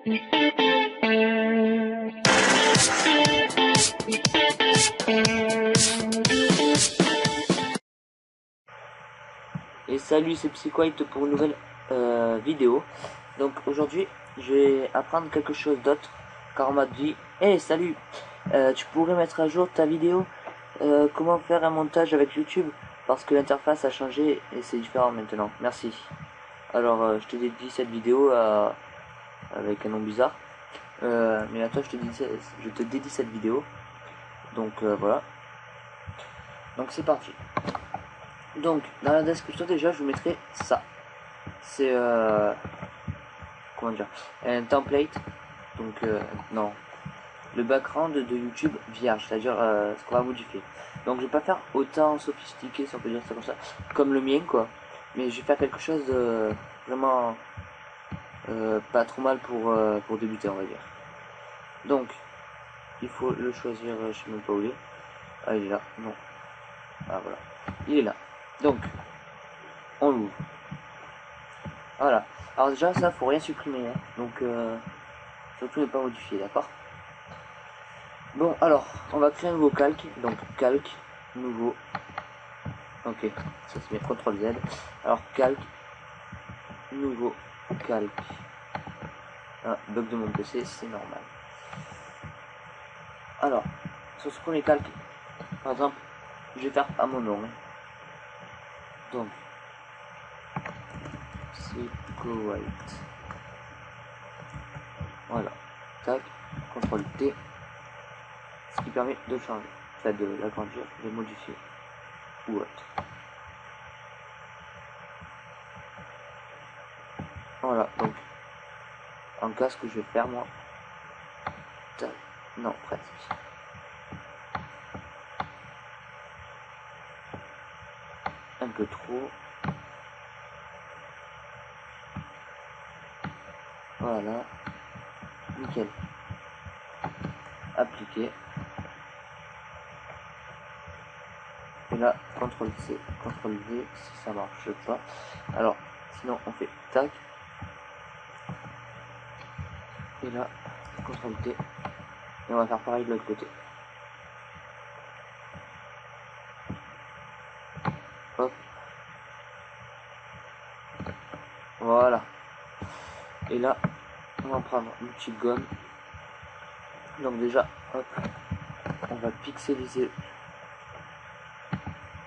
Et salut, c'est Psychoite pour une nouvelle vidéo. Donc aujourd'hui, je vais apprendre quelque chose d'autre. Car on m'a dit, hey, salut, tu pourrais mettre à jour ta vidéo, comment faire un montage avec YouTube, parce que l'interface a changé et c'est différent maintenant. Merci. Alors je te dédie cette vidéo avec un nom bizarre. Mais à toi je te dédie cette vidéo. Donc voilà. Donc c'est parti. Donc dans la description déjà je vous mettrai ça. C'est comment dire, un template. Donc non, le background de YouTube vierge, c'est-à-dire ce qu'on va modifier. Donc je vais pas faire autant sophistiqué, si on peut dire ça comme ça, comme le mien quoi. Mais je vais faire quelque chose de vraiment pas trop mal pour débuter, on va dire. Donc il faut le choisir, je sais même pas où il est. Ah, il est là, non. Ah voilà, il est là. Donc on l'ouvre. Voilà. Alors déjà ça faut rien supprimer, hein. Donc surtout ne pas modifier, d'accord. Bon alors on va créer un nouveau calque. Donc calque, nouveau. Ok, ça se met CTRL Z. Alors calque, nouveau calque. Ah, bug de mon PC, c'est normal. Alors, sur ce premier calque, par exemple, je vais faire à mon nom. Donc, Psychoite. Voilà. Tac, CTRL T. Ce qui permet de changer. Enfin, de l'agrandir, de modifier. Ou autre. Voilà, donc, en cas, ce que je vais faire, moi. Tac, non, presque. Un peu trop. Voilà. Nickel. Appliquer. Et là, CTRL C, CTRL V, si ça marche pas. Alors, sinon on fait tac. Et là, CTRL T. Et on va faire pareil de l'autre côté. Hop. Voilà. Et là, on va prendre l'outil gomme. Donc déjà, hop, on va pixeliser.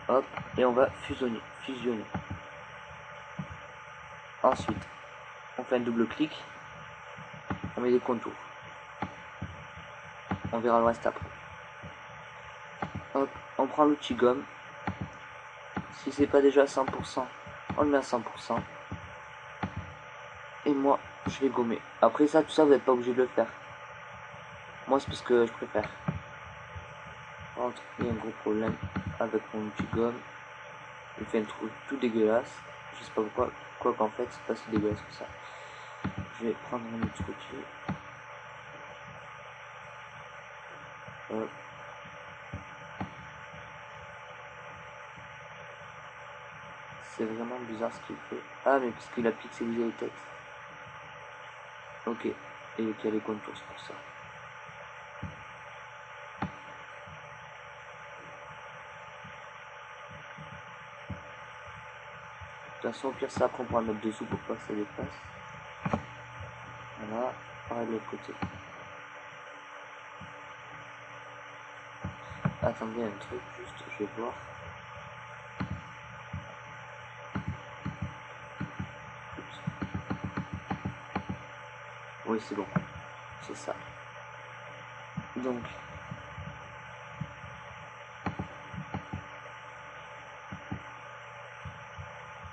Hop, et on va fusionner. Ensuite, on fait un double clic. On met des contours. On verra le reste après. Hop, on prend l'outil gomme. Si c'est pas déjà à 100%, on le met à 100%. Et moi, je vais gommer. Après ça, tout ça, vous n'êtes pas obligé de le faire. Moi, c'est parce que je préfère. Entre, il y a un gros problème avec mon outil gomme. Il fait un truc tout dégueulasse. Je sais pas pourquoi. Quoi qu'en fait, c'est pas si dégueulasse que ça. Je vais prendre un autre outil. C'est vraiment bizarre ce qu'il fait. Ah, mais parce qu'il a pixelisé les textes. Ok. Et qu'il y a les contours, c'est pour ça. De toute façon, au pire, ça, après, on pourra le mettre dessous pour pas que ça dépasse. Voilà. Pareil de l'autre côté. Attendez un truc, juste, je vais voir. Oui, c'est bon. C'est ça. Donc,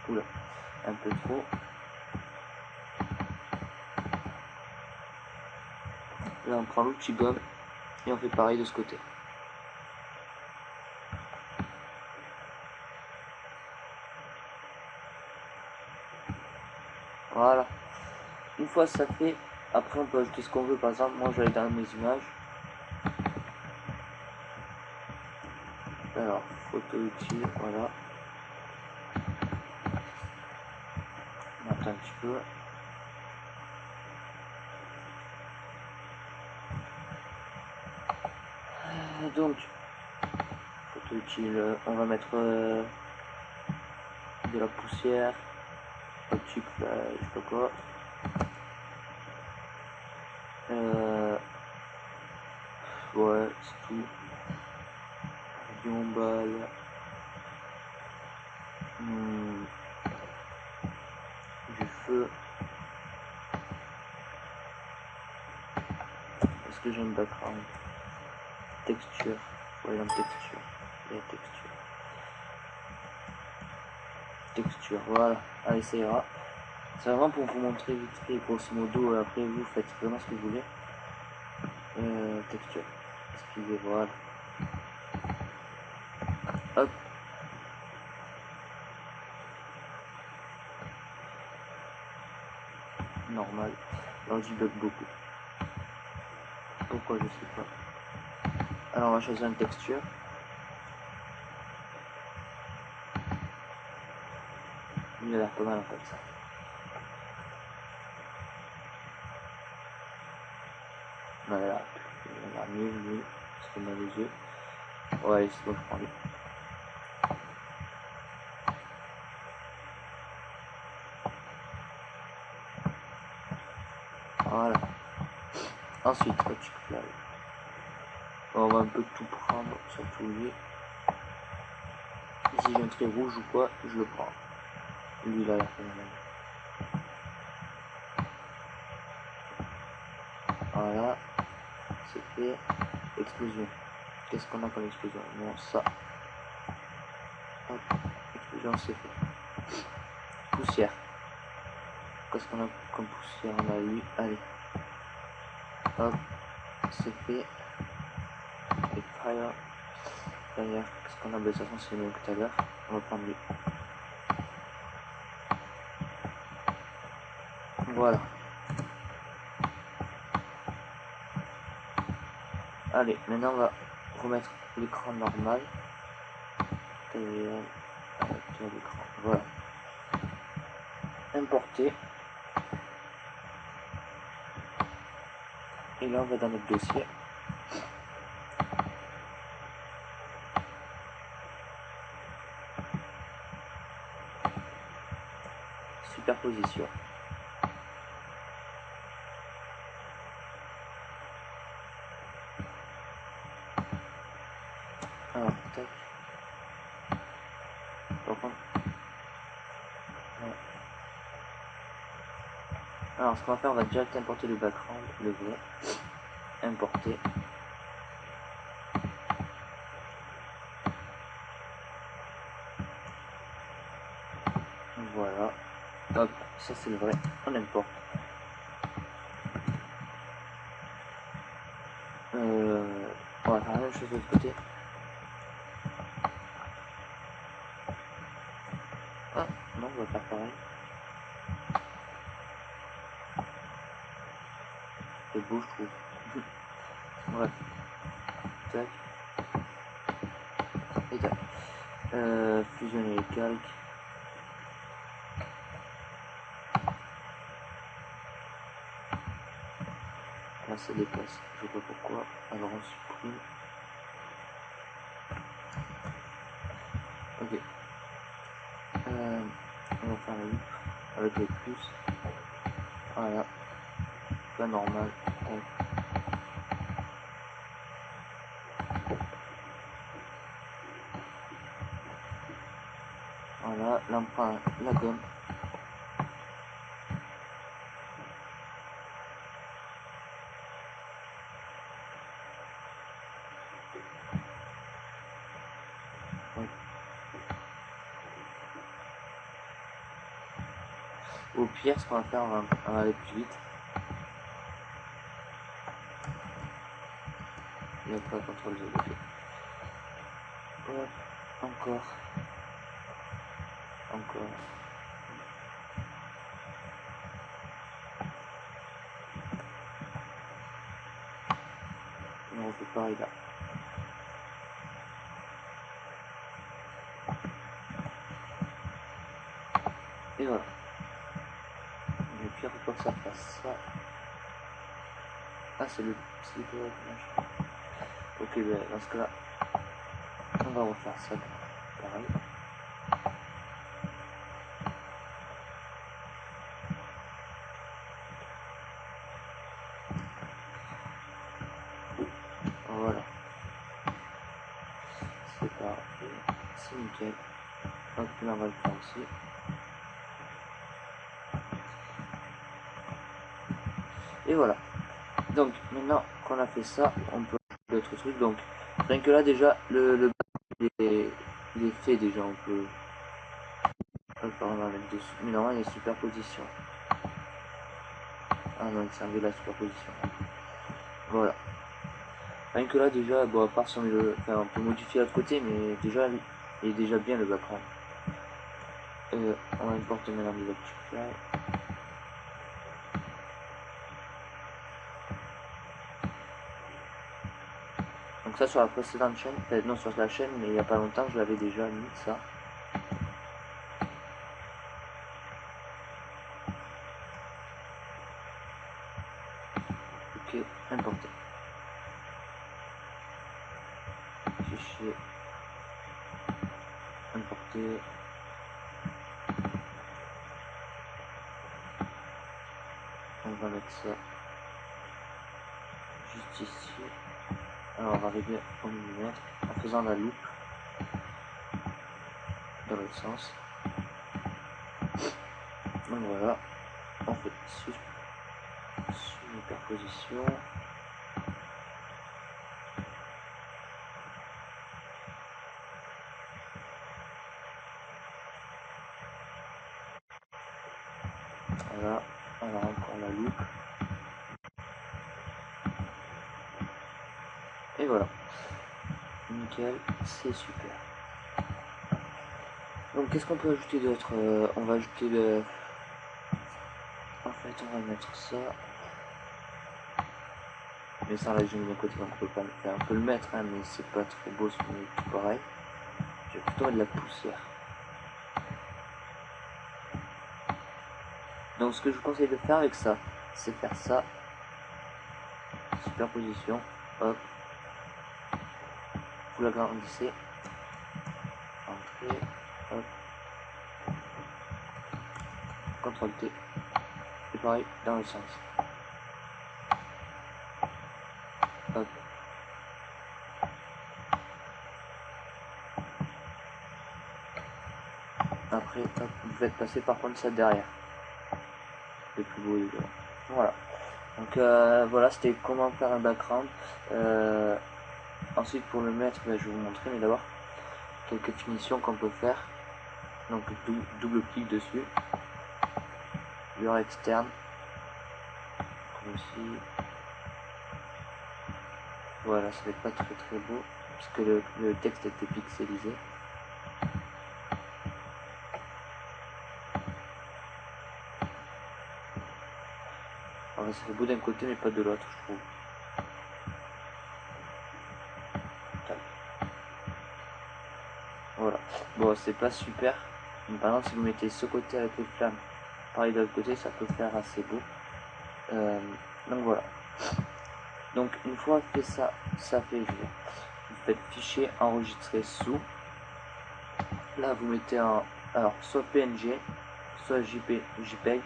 oula, un peu trop. Là, on prend l'outil gomme et on fait pareil de ce côté. Voilà. Une fois ça fait, après on peut ajouter ce qu'on veut. Par exemple, moi je vais aller dans mes images. Alors, photo utile, voilà. On attend un petit peu. Donc, photo utile, on va mettre de la poussière, optique, je sais pas quoi. Ouais, c'est tout. Balle. Du feu. Est-ce que j'ai une background? Texture. Voyons texture. Et texture. Texture, voilà. Allez, ça ira. C'est vraiment pour vous montrer vite fait, grosso modo. Après, vous faites vraiment ce que vous voulez. Texture. Esquiver, voilà. Hop. Normal. Alors, j'y bug beaucoup. Pourquoi, je sais pas. Alors, on va choisir une texture. Il a l'air pas mal en fait ça. Voilà, on a mieux, parce qu'on a les yeux. Ouais, c'est bon, je prends lui. Voilà. Ensuite, tu claves. On va un peu tout prendre, surtout lui. Et si j'ai un trait rouge ou quoi, je le prends. Lui, il a l'air phénoménal. Voilà, c'est fait. Explosion. Qu'est-ce qu'on a comme explosion? Bon, ça. Hop, explosion, c'est fait. Poussière. Qu'est-ce qu'on a comme poussière? On a eu. Allez. Hop, c'est fait. Et fire. Derrière, qu'est-ce qu'on a? De toute façon, c'est le même que tout à l'heure. On va prendre lui. Voilà. Allez, maintenant on va remettre l'écran normal. L'écran. Voilà. Importer. Et là on va dans notre dossier. Superposition. Alors, tac. Par contre. Voilà. Alors, ce qu'on va faire, on va direct importer le background, le vrai. Importer. Voilà. Hop, ça c'est le vrai. On importe. On va faire la même chose de l'autre côté. Ah, non, on va faire pareil. C'est beau, je trouve. Bref. Tac. Et tac. Fusionner les calques. Là, ça dépasse. Je sais pas pourquoi. Alors, on supprime. Ok. On va faire le avec le plus. Voilà. Pas normal. Tac. Voilà, là on prend la gomme. Ouais. Au pire, ce qu'on va faire, on va aller plus vite. Et après, contrôle Z. Hop, encore. Encore. Et on refait pareil là. Et voilà. Et puis, faut pas que ça fasse ça. Ah, c'est le machin. Ok, ben, dans ce cas là on va refaire ça pareil. Voilà, c'est parfait, c'est nickel. Donc là on va le faire aussi. Et voilà. Donc maintenant qu'on a fait ça, on peut d'autres trucs. Donc rien que là déjà le il est fait déjà, on peut on va mettre dessus. Mais normalement il y a superposition. Ah non, il servait la superposition. Voilà. Rien que là déjà, bon à part si on, enfin, on peut modifier l'autre côté, mais déjà il est déjà bien le background. On importe maintenant des Optify. Donc ça sur la précédente chaîne, non sur la chaîne, mais il n'y a pas longtemps je l'avais déjà mis ça. Ok, importer. Fichier. Importer. On va mettre ça juste ici. Alors on va arriver au millimètre en faisant la loupe dans l'autre sens. Donc voilà, on fait superposition. Voilà, alors encore la loupe. Et voilà. Nickel, c'est super. Donc qu'est-ce qu'on peut ajouter d'autre? On va ajouter le... En fait on va mettre ça. Mais ça là j'ai mis de côté donc on peut pas le faire. On peut le mettre hein, mais c'est pas très beau, c'est tout pareil. Je vais plutôt mettre de la poussière. Donc ce que je vous conseille de faire avec ça, c'est faire ça. Superposition. Hop. Vous l'agrandissez. Entrée. Hop. CTRL T. Et pareil dans le sens. Hop. Après, hop, vous faites passer par contre ça derrière. Le plus beau des deux. Voilà. Donc voilà, c'était comment faire un background. Ensuite pour le mettre, ben, je vais vous montrer, mais d'abord quelques finitions qu'on peut faire. Donc double clic dessus. Blur externe. Comme ici. Voilà, ça fait pas très beau. Parce que le texte était pixelisé. Alors ça fait beau d'un côté mais pas de l'autre, je trouve. Voilà. Bon, c'est pas super. Mais par exemple, si vous mettez ce côté avec les flammes, pareil de l'autre côté, ça peut faire assez beau. Donc voilà. Donc une fois fait ça, ça fait jouer. Vous faites fichier enregistrer sous. Là, vous mettez en, alors soit PNG, soit JPEG.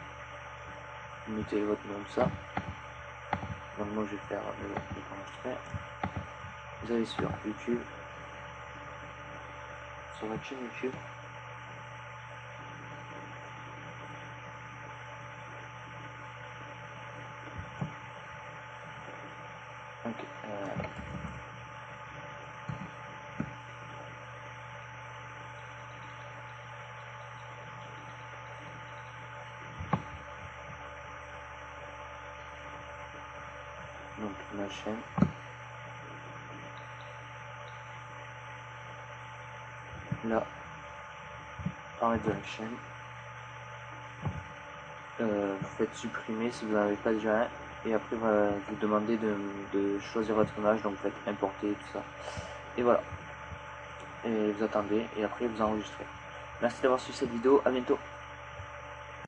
Vous mettez votre nom de ça. Donc moi, je vais faire le enregistrer. Vous allez sur YouTube, sur votre chaîne YouTube. Ok. Donc ma chaîne. Là, paramètres de la chaîne. Vous faites supprimer si vous n'en avez pas déjà un. Et après, vous demandez de choisir votre image. Donc, vous faites importer, tout ça. Et voilà. Et vous attendez. Et après, vous enregistrez. Merci d'avoir suivi cette vidéo. À bientôt.